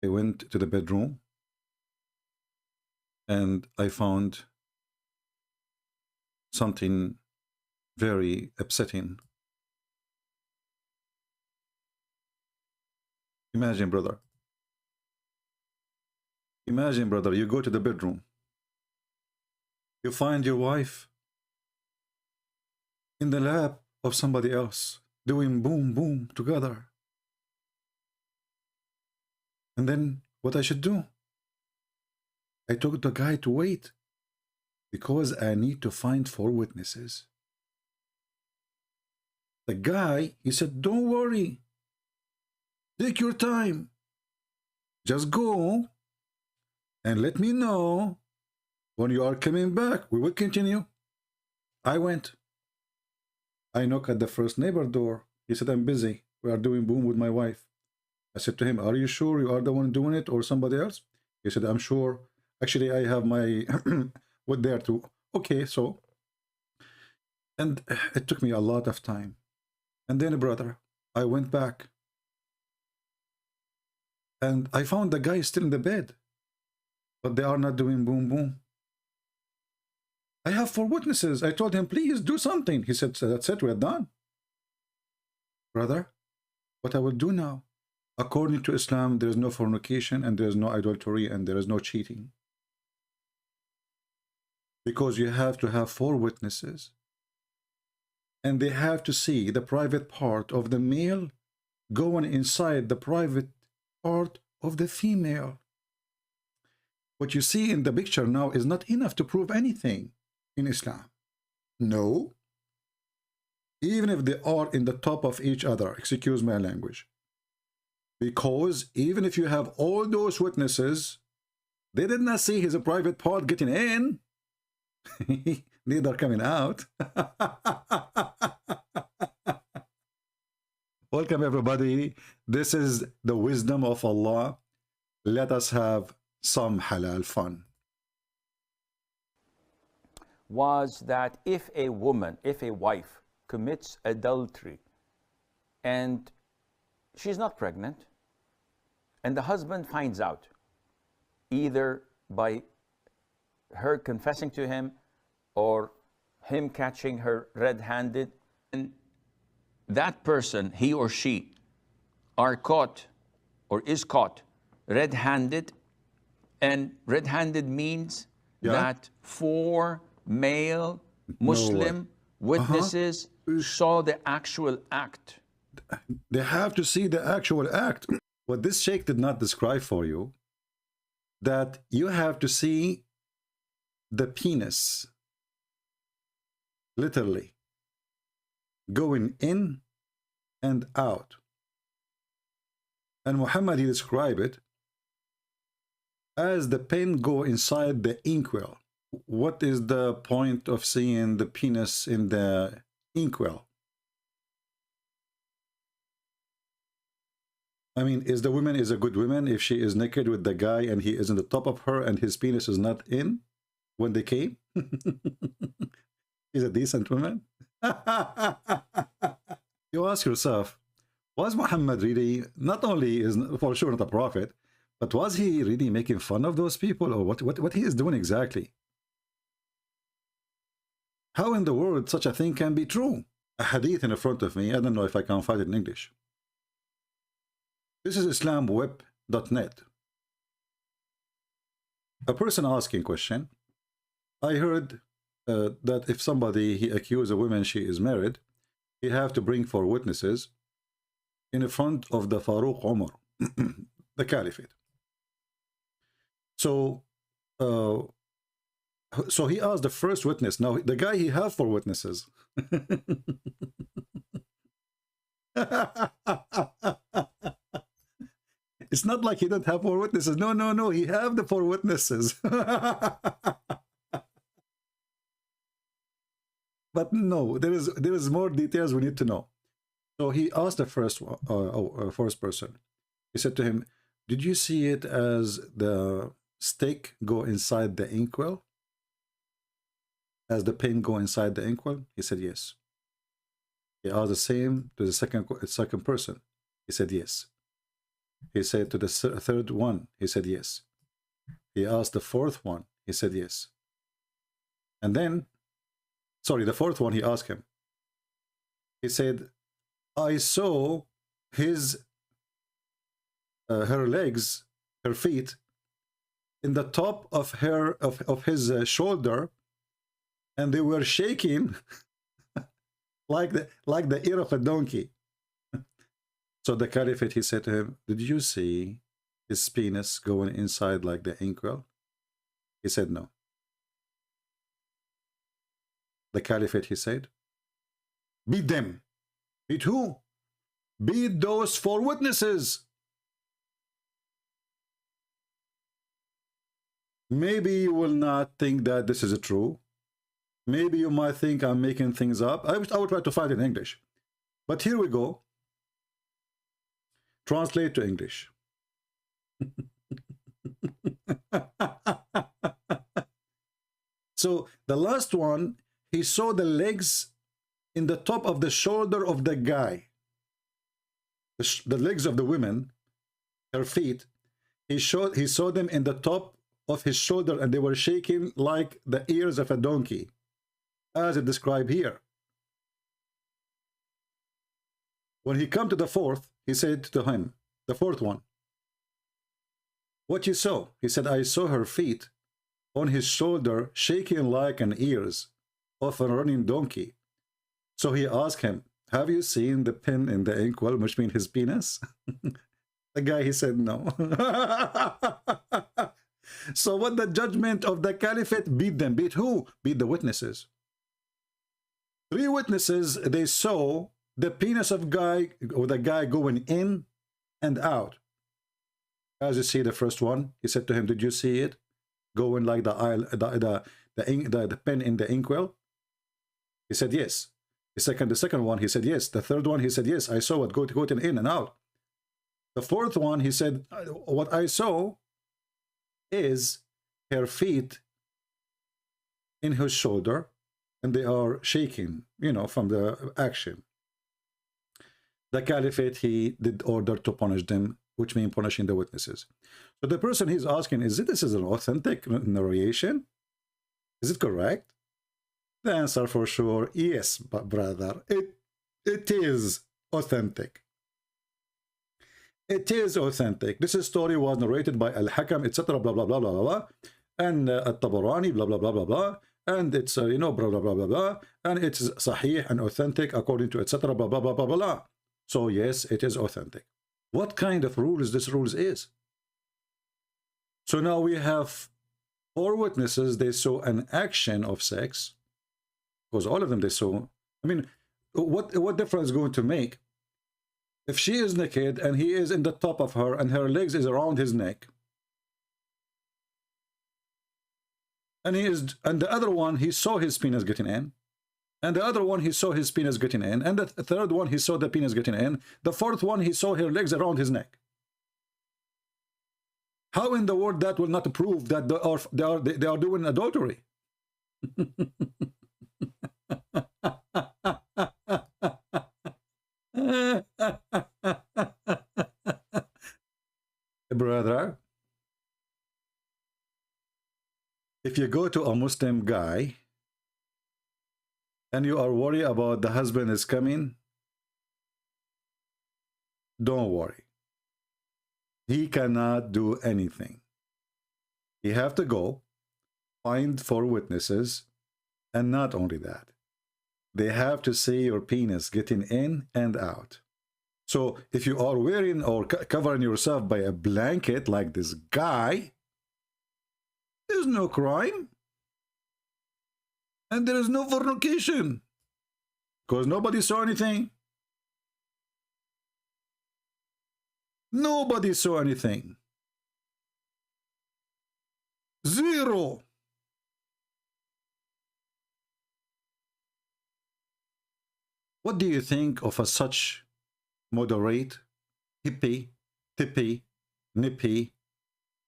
I went to the bedroom and I found something very upsetting. Imagine, brother. Imagine, brother, you go to the bedroom. You find your wife in the lap of somebody else, doing boom, boom together. And then what I should do? I told the guy to wait because I need to find 4 witnesses. The guy, he said, don't worry. Take your time. Just go and let me know when you are coming back. We will continue. I went. I knocked at the first neighbor door. He said, I'm busy. We are doing boom with my wife. I said to him, are you sure you are the one doing it or somebody else? He said, I'm sure. Actually, I have my wood there too. Okay, so. And it took me a lot of time. And then, brother, I went back. And I found the guy still in the bed. But they are not doing boom, boom. I have 4 witnesses. I told him, please do something. He said, that's it, we're done. Brother, what I will do now? According to Islam, there is no fornication and there is no adultery and there is no cheating. Because you have to have 4 witnesses. And they have to see the private part of the male going inside the private part of the female. What you see in the picture now is not enough to prove anything in Islam. No. Even if they are in the top of each other, excuse my language. Because even if you have all those witnesses, they did not see his private part getting in. Neither coming out. Welcome everybody. This is the wisdom of Allah. Let us have some halal fun. Was that if a woman, if a wife commits adultery and she's not pregnant and the husband finds out, either by her confessing to him or him catching her red-handed, and that person, he or she, are caught or is caught red-handed, and red-handed means that 4 male Muslim witnesses saw the actual act. They have to see the actual act. What this sheikh did not describe for you, that you have to see the penis literally going in and out. And Muhammad, he described it as the pen go inside the inkwell. What is the point of seeing the penis in the inkwell? I mean, is the woman is a good woman if she is naked with the guy and he is in the top of her and his penis is not in when they came? Is a decent woman? You ask yourself, was Muhammad really, not only is for sure not a prophet, but was he really making fun of those people, or what he is doing exactly? How in the world such a thing can be true? A hadith in front of me, I don't know if I can find it in English. This is islamweb.net. A person asking question, I heard that if somebody, he accused a woman she is married, he have to bring 4 witnesses in front of the Farouk Umar, the caliphate. So he asked the first witness. Now the guy, he have 4 witnesses. It's not like he don't have 4 witnesses. No, he have the 4 witnesses. But no, there is more details we need to know. So he asked the first person. He said to him, did you see it as the stick go inside the inkwell? As the pin go inside the inkwell? He said yes. He asked the same to the second person. He said yes. He said to the third one, he said yes. He asked the fourth one, he said yes. And then, sorry, the fourth one, he asked him. He said, I saw his, her legs, her feet, in the top of her, of his shoulder, and they were shaking like the ear of a donkey. So the Caliphate, he said to him, did you see his penis going inside like the inkwell? He said no. The Caliphate, he said, beat them. Beat who? Beat those 4 witnesses. Maybe you will not think that this is true. Maybe you might think I'm making things up. I will try to find it in English. But here we go. Translate to English. So the last one, he saw the legs in the top of the shoulder of the guy. The legs of the women, her feet, he saw them in the top of his shoulder, and they were shaking like the ears of a donkey, as it described here. When he come to the fourth, he said to him, the fourth one, what you saw? He said, I saw her feet on his shoulder shaking like an ears of a running donkey. So he asked him, have you seen the pin in the inkwell, which means his penis? The guy, he said no. So what the judgment of the Caliphate? Beat them. Beat who? Beat the witnesses. 3 witnesses, they saw the penis of guy, or the guy, going in and out. As you see the first one, he said to him, did you see it going like the pen in the inkwell? He said yes. The second one, he said yes. The third one, he said yes, I saw it going in and out. The fourth one, he said, what I saw is her feet in his shoulder, and they are shaking, you know, from the action. The Caliphate, he did order to punish them, which means punishing the witnesses. So the person he's asking, this is an authentic narration? Is it correct? The answer for sure, yes, brother. It is authentic. It is authentic. This story was narrated by Al-Hakam, etc., blah, blah, blah, blah, blah, blah, and At-Tabarani, blah, blah, blah, blah, blah, and it's, you know, blah, blah, blah, blah, blah, and it's sahih and authentic according to, etc., blah, blah, blah, blah, blah. So yes, it is authentic. What kind of rules this rules is? So now we have 4 witnesses, they saw an action of sex, because all of them they saw. I mean, what difference is going to make if she is naked and he is in the top of her and her legs is around his neck, and the other one, he saw his penis getting in, and the other one, he saw his penis getting in, and the third one, he saw the penis getting in, the fourth one, he saw her legs around his neck. How in the world that will not prove that they are doing adultery? Brother, if you go to a Muslim guy and you are worried about the husband is coming, don't worry. He cannot do anything. He have to go find 4 witnesses, and not only that, they have to see your penis getting in and out. So if you are wearing or covering yourself by a blanket like this guy, there's no crime. And there is no fornication, because nobody saw anything. Nobody saw anything. Zero. What do you think of such moderate, hippie, tippy, nippy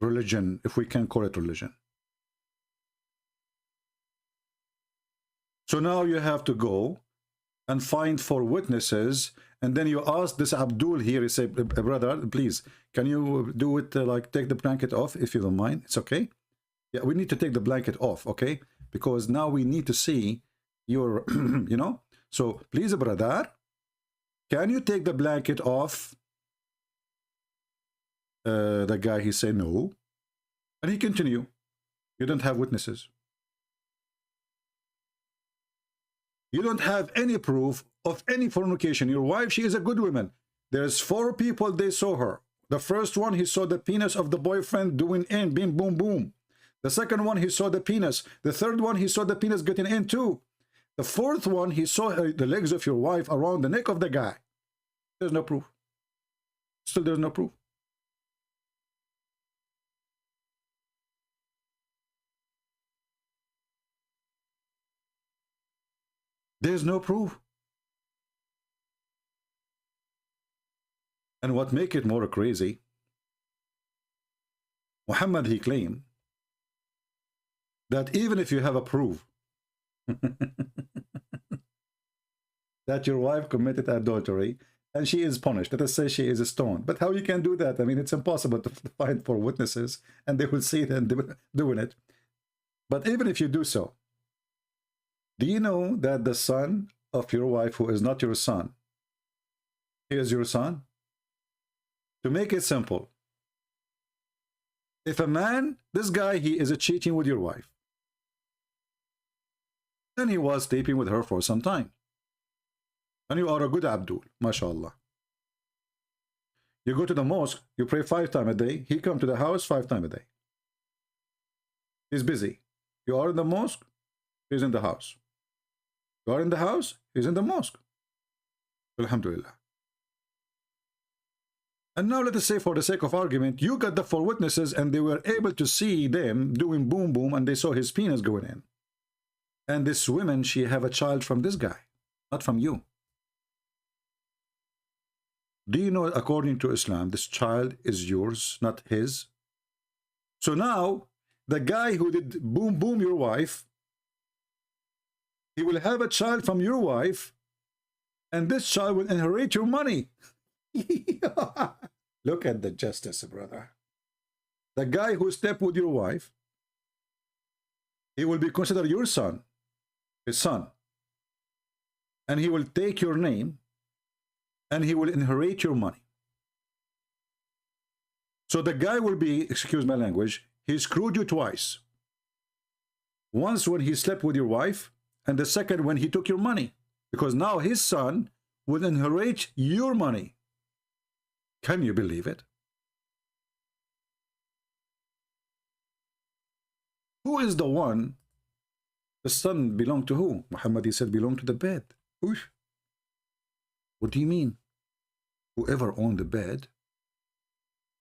religion, if we can call it religion? So now you have to go and find 4 witnesses, And then you ask this Abdul here, you say, brother, please, can you do it like take the blanket off if you don't mind? It's okay. Yeah, we need to take the blanket off, okay? Because now we need to see your, you know? So please, brother, can you take the blanket off? The guy, he said no. And he continue. You don't have witnesses. You don't have any proof of any fornication. Your wife, she is a good woman. There's 4 people, they saw her. The first one, he saw the penis of the boyfriend doing in, bim, boom, boom. The second one, he saw the penis. The third one, he saw the penis getting in too. The fourth one, he saw the legs of your wife around the neck of the guy. There's no proof. Still, there's no proof. There's no proof. And what make it more crazy, Muhammad, he claimed that even if you have a proof that your wife committed adultery and she is punished, let us say she is stoned. But how you can do that? I mean, it's impossible to find 4 witnesses and they will see it and doing it. But even if you do so, do you know that the son of your wife, who is not your son, he is your son? To make it simple, if a man, this guy, he is cheating with your wife, and he was sleeping with her for some time, and you are a good Abdul, mashallah. You go to the mosque, you pray 5 times a day, he come to the house 5 times a day. He's busy. You are in the mosque, he's in the house. You are in the house, he's in the mosque. Alhamdulillah. And now let us say, for the sake of argument, you got the 4 witnesses and they were able to see them doing boom boom and they saw his penis going in. And this woman, she have a child from this guy, not from you. Do you know, according to Islam, this child is yours, not his? So now, the guy who did boom boom your wife, he will have a child from your wife, and this child will inherit your money. Look at the justice, brother. The guy who slept with your wife, he will be considered your son, his son. And he will take your name, and he will inherit your money. So the guy will be, excuse my language, he screwed you twice. Once when he slept with your wife, and the second when he took your money. Because now his son will inherit your money. Can you believe it? Who is the one? The son belonged to who? Muhammad, he said, belonged to the bed. Oof. What do you mean? Whoever owned the bed,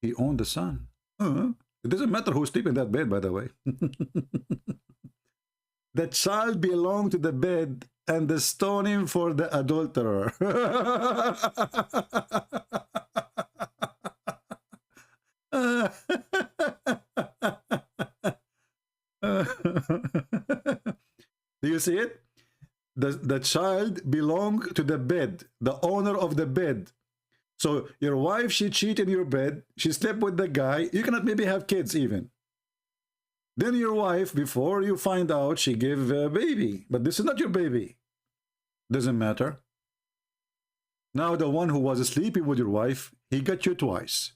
he owned the son. It doesn't matter who's sleeping in that bed, by the way. The child belonged to the bed and the stoning for the adulterer. Do you see it? The child belonged to the bed, the owner of the bed. So your wife, she cheated in your bed, she slept with the guy, you cannot maybe have kids even. Then your wife, before you find out, she gave a baby. But this is not your baby. Doesn't matter. Now the one who was sleeping with your wife, he got you twice.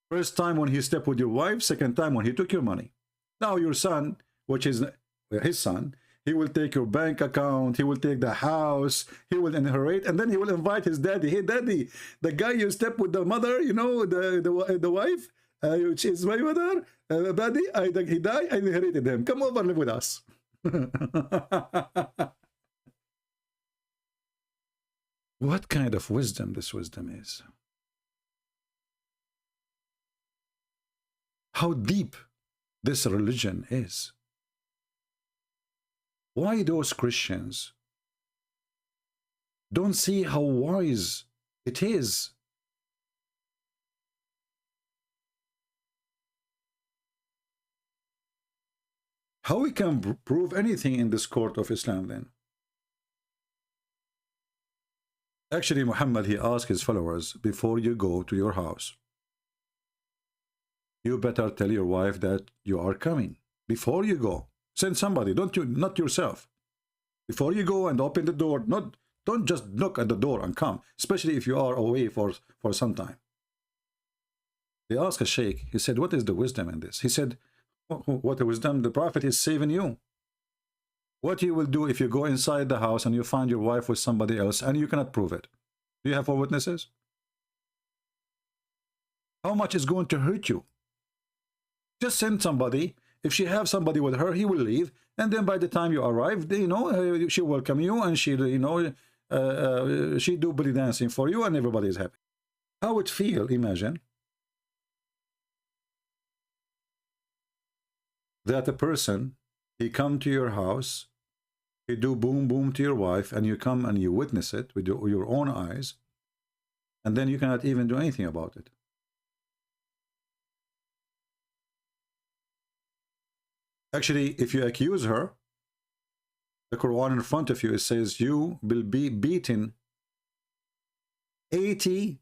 First time when he slept with your wife, second time when he took your money. Now your son, which is his son, he will take your bank account, he will take the house, he will inherit, and then he will invite his daddy. Hey, daddy, the guy you slept with the mother, you know, the wife, which is my mother, daddy, he died, I inherited him. Come over, live with us. What kind of wisdom this wisdom is? How deep this religion is. Why those Christians don't see how wise it is? How we can prove anything in this court of Islam then? Actually, Muhammad, he asked his followers, before you go to your house, you better tell your wife that you are coming. Before you go, send somebody, not yourself. Before you go and open the door, don't just knock at the door and come, especially if you are away for some time. They asked a sheikh, he said, what is the wisdom in this? He said, what the wisdom? The Prophet is saving you. What you will do if you go inside the house and you find your wife with somebody else and you cannot prove it? Do you have 4 witnesses? How much is going to hurt you? Just send somebody. If she have somebody with her, he will leave. And then by the time you arrive, you know, she welcome you and she, you know, she do belly dancing for you and everybody is happy. How it feel, imagine, that a person, he come to your house, he do boom boom to your wife, and you come and you witness it with your own eyes, and then you cannot even do anything about it. Actually, if you accuse her, the Quran in front of you, it says you will be beaten 80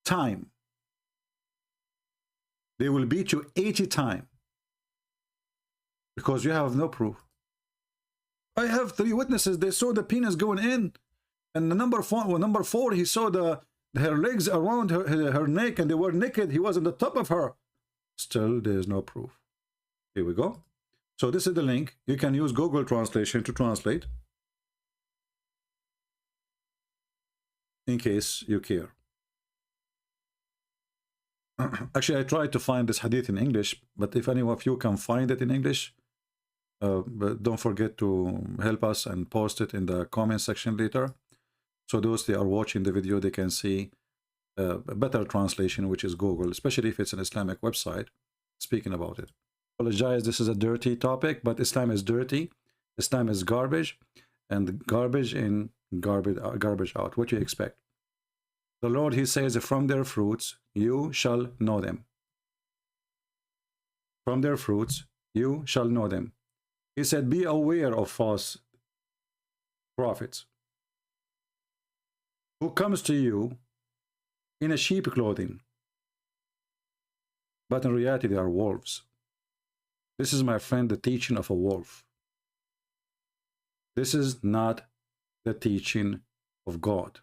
times. They will beat you 80 times because you have no proof. I have 3 witnesses. They saw the penis going in, and the number 4, he saw her legs around her neck, and they were naked. He was on the top of her. Still, there is no proof. Here we go. So this is the link. You can use Google Translation to translate, in case you care. Actually, I tried to find this hadith in English, but if any of you can find it in English, but don't forget to help us and post it in the comment section later. So those that are watching the video, they can see a better translation, which is Google, especially if it's an Islamic website speaking about it. Apologize, this is a dirty topic, but Islam is dirty. Islam is garbage, and garbage in, garbage out. What do you expect? The Lord, he says, from their fruits you shall know them. From their fruits you shall know them. He said, be aware of false prophets who comes to you in a sheep clothing, but in reality they are wolves. This is, my friend, the teaching of a wolf. This is not the teaching of God.